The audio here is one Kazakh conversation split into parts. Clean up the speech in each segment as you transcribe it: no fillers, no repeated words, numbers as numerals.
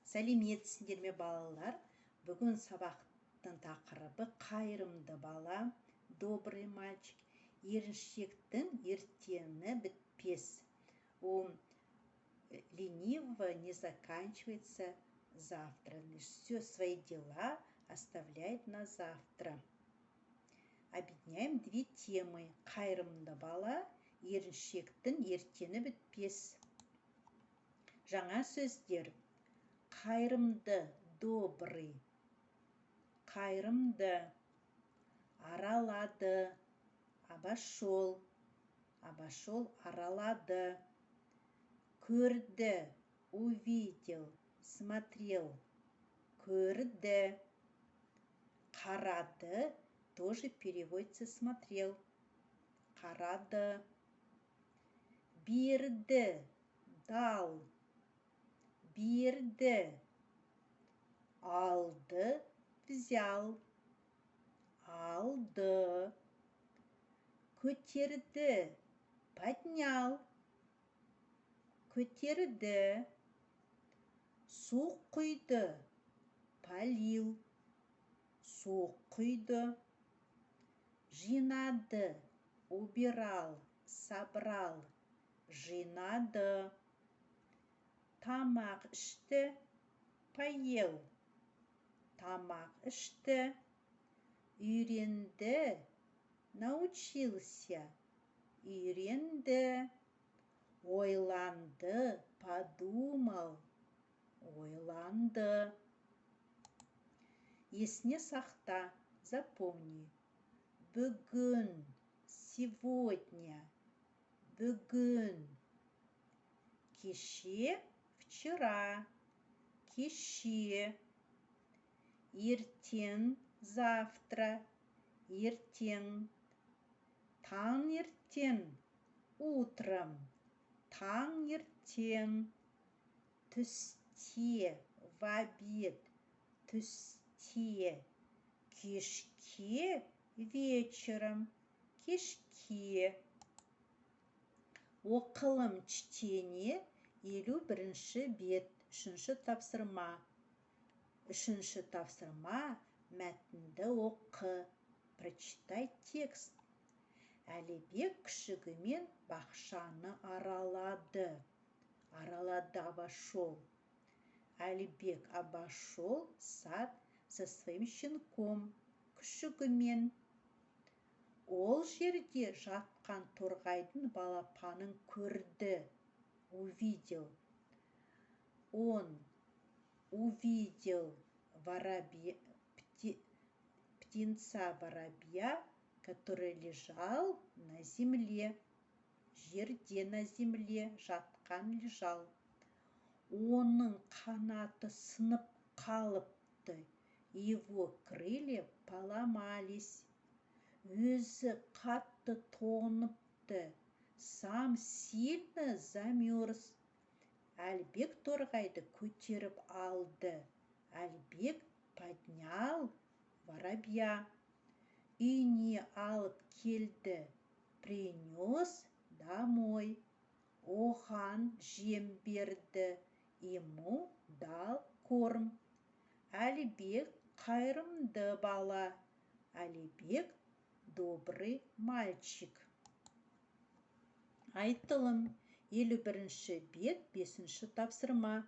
Сәлеметсіңдер ме балалар? Бүгін сабақтың тақырыбы қайырымды бала, добрый мальчик. Еріншектің ертеңі бітпес. Ленивого не заканчивается завтра. Все свои дела оставляет на завтра. Объединяем две темы. Қайырымды бала, еріншектің ертеңі бітпес. Жаңа сөздер. Қайырымды, добрый. Қайырымды, аралады, обошел. Обошел, аралады. Көрді, увидел, смотрел. Көрді. Қарады, тоже переводится смотрел. Қарады. Берді, дал. Берді. Алды, взял. Алды. Көтерді, поднял. Көтерді. Су құйды, полил. Су құйды. Жинады, убирал, собрал. Жинады. Тамақ ішті, поел. Тамақ ішті. Үйренді, научился. Үйренді. Ойланды, подумал. Ойланды. Есіне сақта, запомни. Бүгін, сегодня. Бүгін. Кеше, вчера. Кеше. Ертең, завтра. Ертең. Таңертең, утром. Таңертең. Түсте, в обед. Түсте. Кешке, вечером. Кешке. Оқылым чтение, 51-ші бет, 3-ші тапсырма. 3-ші тапсырма, мәтінді оқы. Прочитай текст. Әлібек күшігімен бақшаны аралады. Аралады, обошел. Әлібек обошел сад со своим щенком. Күшігімен. Ол жерде жатқан торғайдың балапанын көрді. Увидел. Он увидел птенца воробья, который лежал на земле. Жерде на земле жатқан лежал. Оның қанаты сынып қалыпты. Его крылья поломались. Өзі қатты тоныпты. Сам сильно замерз. Әлібек торғайды көтеріп алды. Әлібек поднял воробья. Үйіне алып келді. Принес домой. Оған жем берді. Ему дал корм. Әлібек қайырымды бала. Әлібек добрый мальчик. Айтылым. 51-ші бет, 5-ші тапсырма.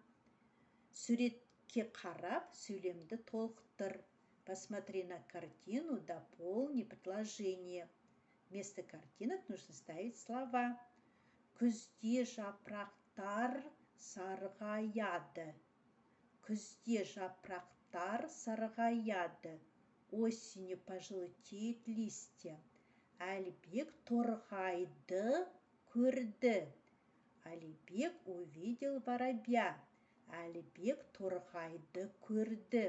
Суретке қарап, сөйлемді толықтыр. Посмотри на картину, дополни предложение. Вместо картинок нужно ставить слова. Күзде жапырақтар сарғаяды. Күзде жапырақтар сарғаяды. Осенью пожелтеют листья. Әлібек торғайды көрді. Әлібек увидел воробья. Әлібек торғайды көрді.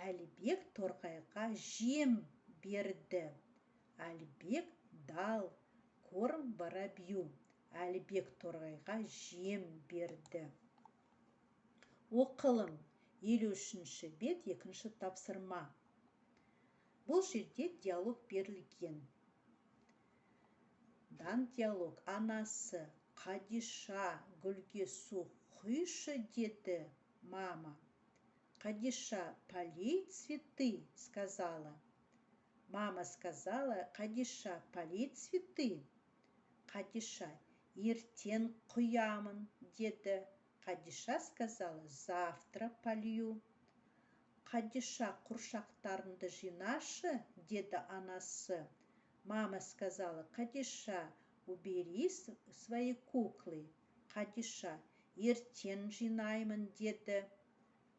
Әлібек торғайға жем берді. Әлібек дал корм воробью. Әлібек торғайға жем берді. Оқылым. 53-ші бет, 2-ші тапсырма. Бұл жерде диалог берілген. Дан диалог. Анасы, Қадиша гүлге су құйшы деді. Мама. Кадиша, полей цветы, сказала. Мама сказала, Кадиша, полей цветы. Кадиша, ертең құямын, деді. Кадиша сказала, завтра полью. Кадиша, құршақтарыңды жинашы, деді анасы. Мама сказала, Кадиша, убери свои куклы. Кадиша, ертең жинаймын, деді.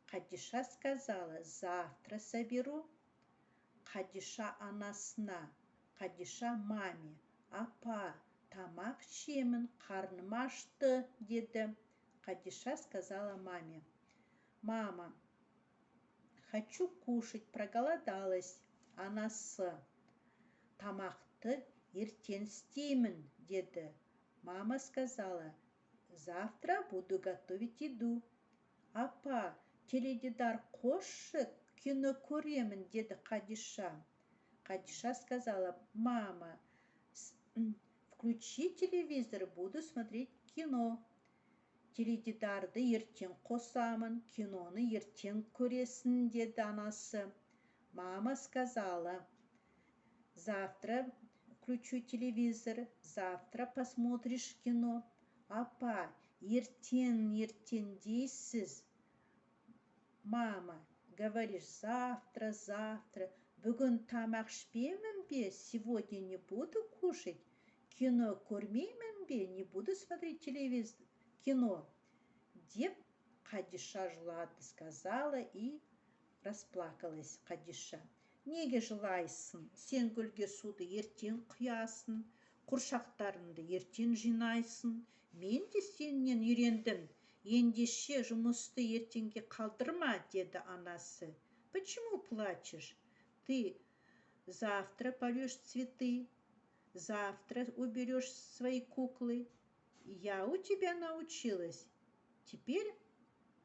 Кадиша сказала, завтра соберу. Кадиша анасына, Кадиша маме, апа, тамақ ішемін, қарным ашты, деді. Кадиша сказала маме, мама, хочу кушать, проголодалась. Анасы, тамақты ертең істеймін, деді. Мама сказала, завтра буду готовить еду. Апа, теледидар қосшы, кино көремін, деді Кадиша. Кадиша сказала, мама, включи телевизор, буду смотреть кино. Теледидарды ертең қосамын, киноны ертең көресің, деді анасы. Мама сказала, завтра включу телевизор, завтра посмотришь кино. Апа, ертең дейсіз. Мама, говоришь, завтра. Бүгін тамақ ішпеймін бе, сегодня не буду кушать. Кино көрмеймін бе, не буду смотреть кино. Деп Кадиша жылады, сказала и расплакалась Кадиша. Неге жылайсың? Сен гүлге суды ертең құясың, құршақтарыңды ертең жинайсың. Мен де сенен үйрендім. Ендеше жұмысты ертеңге қалдырма, деді анасы. Почему плачешь? Ты завтра польешь цветы, завтра уберешь свои куклы. Я у тебя научилась. Теперь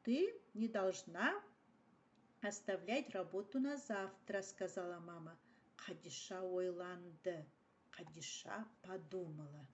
ты не должна оставлять работу на завтра, сказала мама. Кадиша ойланды. Кадиша подумала.